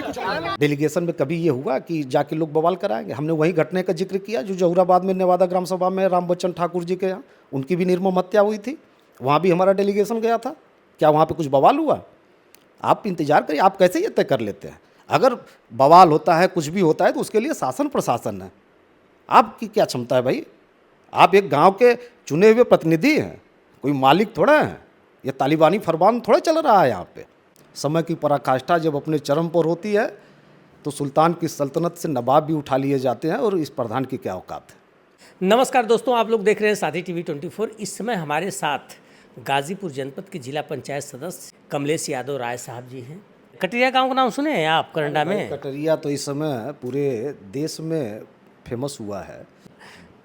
Delegation में कभी ये हुआ कि जाके लोग बवाल कराएंगे? हमने वही घटने का जिक्र किया जो जहूराबाद में नेवादा ग्राम सभा में राम बच्चन ठाकुर जी के यहाँ उनकी भी निर्मम हत्या हुई थी। वहाँ भी हमारा डेलीगेशन गया था। क्या वहाँ पे कुछ बवाल हुआ? आप इंतजार करिए। आप कैसे ये तय कर लेते हैं? अगर बवाल होता है, कुछ भी होता है, तो उसके लिए शासन प्रशासन है। आपकी क्या क्षमता है भाई? आप एक गांव के चुने हुए प्रतिनिधि हैं, कोई मालिक थोड़ा है। ये तालिबानी फरमान थोड़ा चल रहा है यहाँ पे। समय की पराकाष्ठा जब अपने चरम पर होती है तो सुल्तान की सल्तनत से नवाब भी उठा लिए जाते हैं, और इस प्रधान की क्या औकात है। नमस्कार दोस्तों, आप लोग देख रहे हैं साथी टीवी 24। इस समय हमारे साथ गाजीपुर जनपद के जिला पंचायत सदस्य कमलेश यादव राय साहब जी हैं। कटरिया गांव का नाम सुने हैं आप? करंडा में कटरिया तो इस समय पूरे देश में फेमस हुआ है।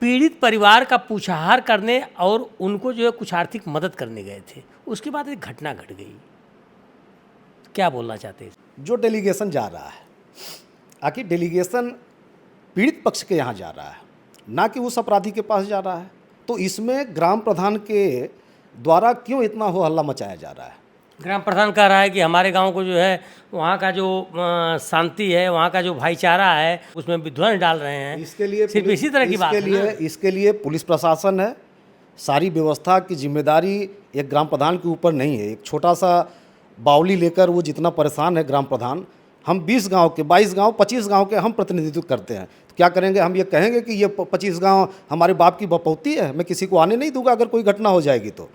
पीड़ित परिवार का पूछाहार करने और उनको जो है कुछ आर्थिक मदद करने गए थे, उसके बाद एक घटना घट गई। क्या बोलना चाहते हैं? जो डेलीगेशन जा रहा है, आखिर डेलीगेशन पीड़ित पक्ष के यहाँ जा रहा है, ना कि उस अपराधी के पास जा रहा है। तो इसमें ग्राम प्रधान के द्वारा क्यों इतना हो हल्ला मचाया जा रहा है? ग्राम प्रधान कह रहा है कि हमारे गांव को जो है वहाँ का जो शांति है, वहाँ का जो भाईचारा है, उसमें विध्वंस डाल रहे हैं। इसके लिए सिर्फ इसी तरह की बात है ना? इसके लिए पुलिस प्रशासन है। सारी व्यवस्था की जिम्मेदारी एक ग्राम प्रधान के ऊपर नहीं है। एक छोटा सा बावली लेकर वो जितना परेशान है ग्राम प्रधान, हम 20 गांव के, 22 गांव, 25 गांव के हम प्रतिनिधित्व करते हैं। तो क्या करेंगे? हम ये कहेंगे कि ये 25 गांव हमारे बाप की बपौती है, मैं किसी को आने नहीं दूंगा अगर कोई घटना हो जाएगी तो?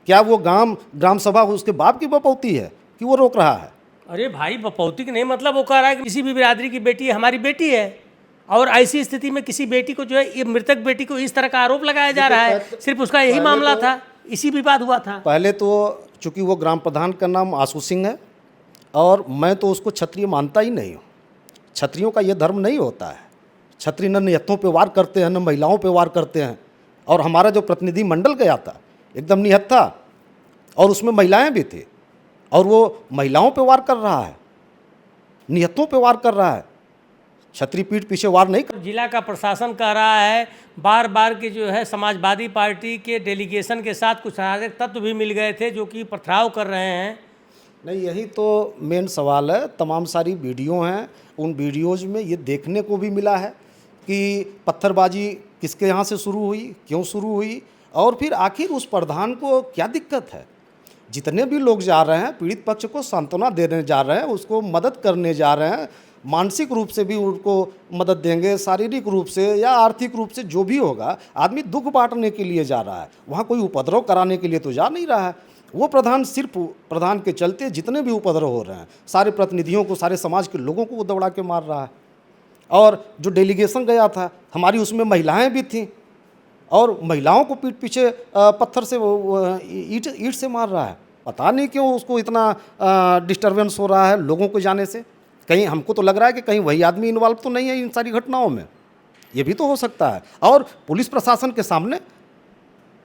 क्या वो ग्राम सभा उसके बाप की बपौती है कि वो रोक रहा है? अरे भाई, बपौती की नहीं मतलब वो कह रहा है कि किसी भी बिरादरी की बेटी है, हमारी बेटी है, और ऐसी स्थिति में किसी बेटी को जो है, ये मृतक बेटी को इस तरह का आरोप लगाया जा रहा है। सिर्फ उसका यही मामला था, इसी विवाद हुआ था। पहले तो चूंकि वो ग्राम प्रधान का नाम आशु सिंह है, और मैं तो उसको क्षत्रिय मानता ही नहीं हूँ। क्षत्रियों का ये धर्म नहीं होता है। क्षत्रिय न निहत्थों पे वार करते हैं, न महिलाओं पे वार करते हैं। और हमारा जो प्रतिनिधि मंडल गया था एकदम निहत्था, और उसमें महिलाएं भी थी, और वो महिलाओं पे वार कर रहा है, निहत्थों पे वार कर रहा है। क्षत्रिय पीठ पीछे वार नहीं कर। जिला का प्रशासन कह रहा है बार बार कि जो है समाजवादी पार्टी के डेलीगेशन के साथ कुछ अराजक तत्व भी मिल गए थे जो कि पथराव कर रहे हैं। नहीं, यही तो मेन सवाल है। तमाम सारी वीडियो हैं, उन वीडियोज़ में ये देखने को भी मिला है कि पत्थरबाजी किसके यहाँ से शुरू हुई, क्यों शुरू हुई, और फिर आखिर उस प्रधान को क्या दिक्कत है। जितने भी लोग जा रहे हैं, पीड़ित पक्ष को सांत्वना देने जा रहे हैं, उसको मदद करने जा रहे हैं, मानसिक रूप से भी उनको मदद देंगे, शारीरिक रूप से या आर्थिक रूप से जो भी होगा। आदमी दुख बांटने के लिए जा रहा है, वहाँ कोई उपद्रव कराने के लिए तो जा नहीं रहा है। वो प्रधान सिर्फ प्रधान के चलते जितने भी उपद्रव हो रहे हैं, सारे प्रतिनिधियों को, सारे समाज के लोगों को वो दौड़ा के मार रहा है। और जो डेलीगेशन गया था हमारी, उसमें महिलाएं भी थीं, और महिलाओं को पीठ पीछे पत्थर से, ईंट से मार रहा है। पता नहीं क्यों उसको इतना डिस्टर्बेंस हो रहा है लोगों को जाने से। कहीं हमको तो लग रहा है कि कहीं वही आदमी इन्वॉल्व तो नहीं है इन सारी घटनाओं में। ये भी तो हो सकता है। और पुलिस प्रशासन के सामने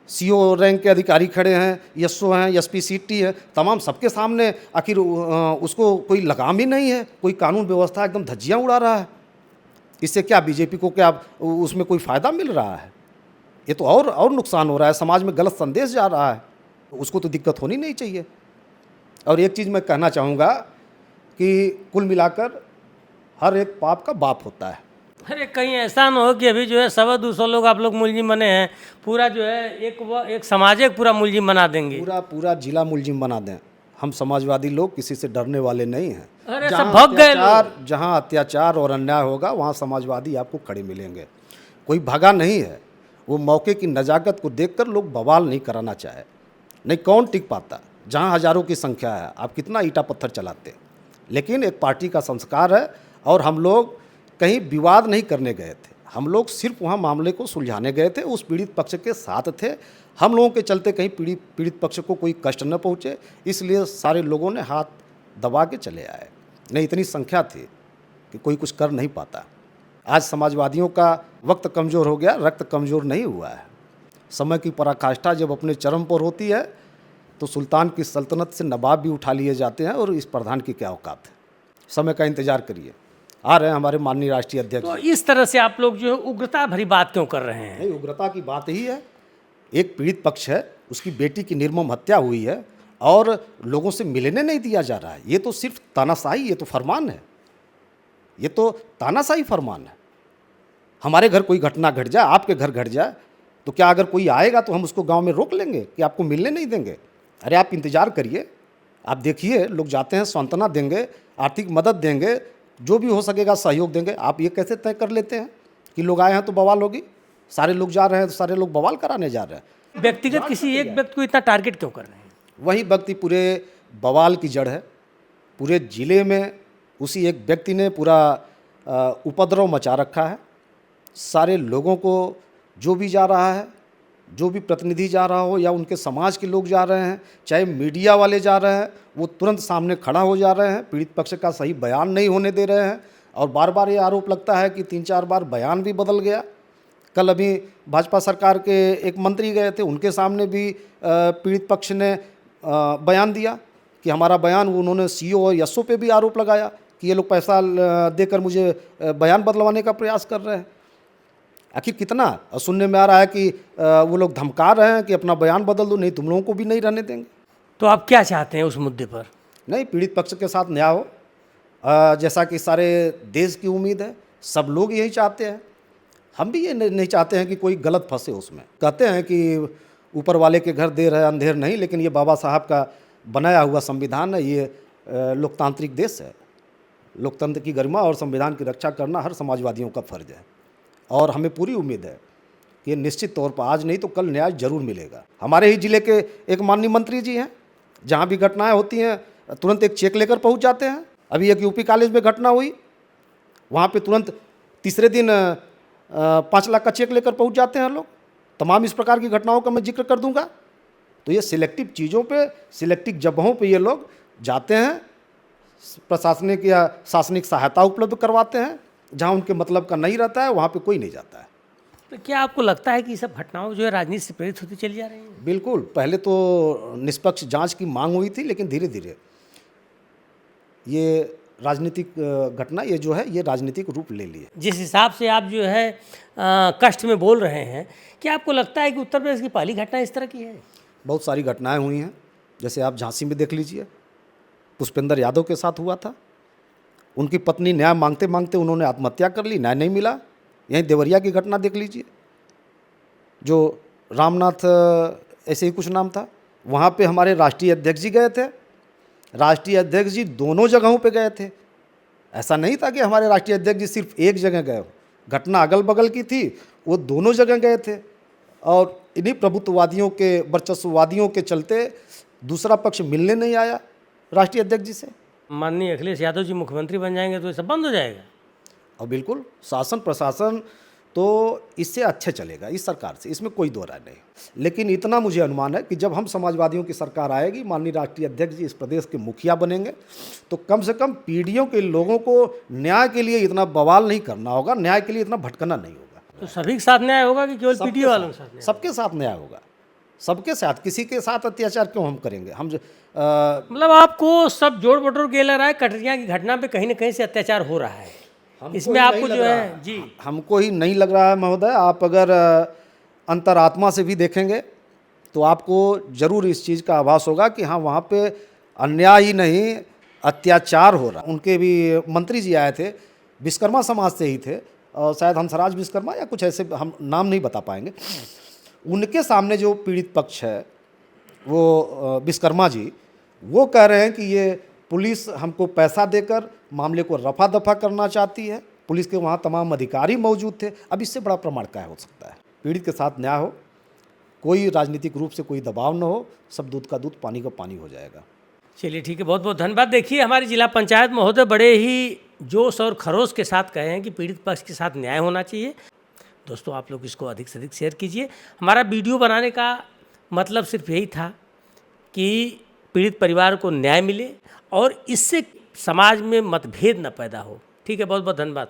सीओ रैंक के अधिकारी खड़े हैं, एसओ हैं, एसपी सिटी है, तमाम सबके सामने आखिर उसको कोई लगाम ही नहीं है। कोई कानून व्यवस्था एकदम धज्जियाँ उड़ा रहा है। इससे क्या बीजेपी को क्या उसमें कोई फ़ायदा मिल रहा है? ये तो और नुकसान हो रहा है, समाज में गलत संदेश जा रहा है। उसको तो दिक्कत होनी नहीं चाहिए। और एक चीज़ मैं कहना चाहूँगा कि कुल मिलाकर हर एक पाप का बाप होता है। अरे कहीं ऐसा ना हो कि अभी जो है 100-200 लोग आप लोग मुलजिम बने हैं, पूरा जो है एक समाज एक पूरा मुलजिम बना देंगे, पूरा जिला मुलजिम बना दें। हम समाजवादी लोग किसी से डरने वाले नहीं हैं। अरे सब भग गए लोग। जहाँ अत्याचार और अन्याय होगा वहाँ समाजवादी आपको खड़े मिलेंगे। कोई भागा नहीं है। वो मौके की नज़ाकत को देखकर लोग बवाल नहीं कराना चाहे। नहीं, कौन टिक पाता? जहाँ हज़ारों की संख्या है, आप कितना ईंटा पत्थर चलाते। लेकिन एक पार्टी का संस्कार है, और हम लोग कहीं विवाद नहीं करने गए थे। हम लोग सिर्फ वहाँ मामले को सुलझाने गए थे, उस पीड़ित पक्ष के साथ थे। हम लोगों के चलते कहीं पीड़ित पक्ष को कोई कष्ट न पहुँचे, इसलिए सारे लोगों ने हाथ दबा के चले आए। नहीं, इतनी संख्या थी कि कोई कुछ कर नहीं पाता। आज समाजवादियों का वक्त कमज़ोर हो गया, रक्त कमज़ोर नहीं हुआ है। समय की पराकाष्ठा जब अपने चरम पर होती है तो सुल्तान की सल्तनत से नवाब भी उठा लिए जाते हैं, और इस प्रधान की क्या औकात है। समय का इंतजार करिए, आ रहे हैं हमारे माननीय राष्ट्रीय अध्यक्ष। तो इस तरह से आप लोग जो है उग्रता भरी बात क्यों कर रहे हैं? नहीं, उग्रता की बात ही है। एक पीड़ित पक्ष है, उसकी बेटी की निर्मम हत्या हुई है, और लोगों से मिलने नहीं दिया जा रहा है। ये तो सिर्फ तानाशाही, ये तो फरमान है। ये तो तानाशाही फरमान है। हमारे घर कोई घटना घट जाए, आपके घर घट जाए, तो क्या अगर कोई आएगा तो हम उसको गांव में रोक लेंगे कि आपको मिलने नहीं देंगे? अरे आप इंतज़ार करिए, आप देखिए, लोग जाते हैं, सांत्वना देंगे, आर्थिक मदद देंगे, जो भी हो सकेगा सहयोग देंगे। आप ये कैसे तय कर लेते हैं कि लोग आए हैं तो बवाल होगी? सारे लोग जा रहे हैं तो सारे लोग बवाल कराने जा रहे हैं। व्यक्तिगत किसी एक व्यक्ति को इतना टारगेट क्यों कर रहे हैं? वही व्यक्ति पूरे बवाल की जड़ है। पूरे ज़िले में उसी एक व्यक्ति ने पूरा उपद्रव मचा रखा है। सारे लोगों को, जो भी जा रहा है, जो भी प्रतिनिधि जा रहा हो या उनके समाज के लोग जा रहे हैं, चाहे मीडिया वाले जा रहे हैं, वो तुरंत सामने खड़ा हो जा रहे हैं, पीड़ित पक्ष का सही बयान नहीं होने दे रहे हैं। और बार बार ये आरोप लगता है कि 3-4 बार बयान भी बदल गया। कल अभी भाजपा सरकार के एक मंत्री गए थे, उनके सामने भी पीड़ित पक्ष ने बयान दिया कि हमारा बयान, उन्होंने सीओ और एसओ पे भी आरोप लगाया कि ये लोग पैसा देकर मुझे बयान बदलवाने का प्रयास कर रहे हैं। आखिर कितना? और सुनने में आ रहा है कि वो लोग धमका रहे हैं कि अपना बयान बदल दो, नहीं तुम लोगों को भी नहीं रहने देंगे। तो आप क्या चाहते हैं उस मुद्दे पर? नहीं, पीड़ित पक्ष के साथ न्याय हो, जैसा कि सारे देश की उम्मीद है, सब लोग यही चाहते हैं। हम भी ये नहीं चाहते हैं कि कोई गलत फंसे उसमें। कहते हैं कि ऊपर वाले के घर देर है अंधेर नहीं, लेकिन ये बाबा साहब का बनाया हुआ संविधान है, ये लोकतांत्रिक देश है। लोकतंत्र की गरिमा और संविधान की रक्षा करना हर समाजवादियों का फर्ज है। और हमें पूरी उम्मीद है कि निश्चित तौर पर आज नहीं तो कल न्याय जरूर मिलेगा। हमारे ही ज़िले के एक माननीय मंत्री जी हैं, जहाँ भी घटनाएं होती हैं तुरंत एक चेक लेकर पहुँच जाते हैं। अभी एक यूपी कॉलेज में घटना हुई, वहाँ पे तुरंत तीसरे दिन 5 लाख का चेक लेकर पहुँच जाते हैं लोग। तमाम इस प्रकार की घटनाओं का मैं जिक्र कर दूंगा। तो ये सिलेक्टिव चीज़ों पे, सिलेक्टिव जगहों पे ये लोग जाते हैं, प्रशासनिक या शासनिक सहायता उपलब्ध करवाते हैं। जहाँ उनके मतलब का नहीं रहता है वहाँ पे कोई नहीं जाता है। तो क्या आपको लगता है कि ये सब घटनाओं जो है राजनीति से प्रेरित होती चली जा रही हैं? बिल्कुल। पहले तो निष्पक्ष जांच की मांग हुई थी, लेकिन धीरे धीरे ये राजनीतिक घटना, ये जो है, ये राजनीतिक रूप ले लिए। जिस हिसाब से आप जो है कष्ट में बोल रहे हैं, क्या आपको लगता है कि उत्तर प्रदेश की पहली घटना इस तरह की है? बहुत सारी घटनाएं हुई हैं। जैसे आप झांसी में देख लीजिए, पुष्पेंद्र यादव के साथ हुआ था। उनकी पत्नी न्याय मांगते मांगते उन्होंने आत्महत्या कर ली, न्याय नहीं मिला। यहीं देवरिया की घटना देख लीजिए, जो रामनाथ ऐसे ही कुछ नाम था, वहाँ पे हमारे राष्ट्रीय अध्यक्ष जी गए थे। राष्ट्रीय अध्यक्ष जी दोनों जगहों पे गए थे। ऐसा नहीं था कि हमारे राष्ट्रीय अध्यक्ष जी सिर्फ एक जगह गए हो। घटना अगल बगल की थी, वो दोनों जगह गए थे। और इन्हीं प्रभुत्ववादियों के, वर्चस्ववादियों के चलते दूसरा पक्ष मिलने नहीं आया राष्ट्रीय अध्यक्ष जी से। माननीय अखिलेश यादव जी मुख्यमंत्री बन जाएंगे तो ये सब बंद हो जाएगा। और बिल्कुल शासन प्रशासन तो इससे अच्छे चलेगा, इस सरकार से, इसमें कोई दो राय नहीं। लेकिन इतना मुझे अनुमान है कि जब हम समाजवादियों की सरकार आएगी, माननीय राष्ट्रीय अध्यक्ष जी इस प्रदेश के मुखिया बनेंगे, तो कम से कम पीढ़ियों के लोगों को न्याय के लिए इतना बवाल नहीं करना होगा, न्याय के लिए इतना भटकना नहीं होगा। तो सभी के साथ न्याय होगा कि केवल पीडीओ वालों के साथ न्याय? सबके साथ न्याय होगा, सबके साथ। किसी के साथ अत्याचार क्यों हम करेंगे? हम मतलब आपको सब जोड़ बटोर के लग रहा है कटरिया की घटना पे कहीं ना कहीं से अत्याचार हो रहा है, इसमें आपको जो है जी? हमको ही नहीं लग रहा है महोदय। आप अगर अंतरात्मा से भी देखेंगे तो आपको जरूर इस चीज़ का आभास होगा कि हाँ, वहाँ पे अन्याय ही नहीं अत्याचार हो रहा। उनके भी मंत्री जी आए थे, विश्वकर्मा समाज से ही थे, और शायद हंसराज विश्वकर्मा या कुछ ऐसे, हम नाम नहीं बता पाएंगे। उनके सामने जो पीड़ित पक्ष है, वो विश्वकर्मा जी, वो कह रहे हैं कि ये पुलिस हमको पैसा देकर मामले को रफा दफा करना चाहती है। पुलिस के वहाँ तमाम अधिकारी मौजूद थे। अब इससे बड़ा प्रमाण क्या हो सकता है? पीड़ित के साथ न्याय हो, कोई राजनीतिक रूप से कोई दबाव न हो, सब दूध का दूध पानी का पानी हो जाएगा। चलिए ठीक है, बहुत बहुत धन्यवाद। देखिए, हमारी जिला पंचायत महोदय बड़े ही जोश और खरोश के साथ कहे हैं कि पीड़ित पक्ष के साथ न्याय होना चाहिए। दोस्तों, आप लोग इसको अधिक से अधिक शेयर कीजिए। हमारा वीडियो बनाने का मतलब सिर्फ यही था कि पीड़ित परिवार को न्याय मिले और इससे समाज में मतभेद न पैदा हो। ठीक है, बहुत बहुत धन्यवाद।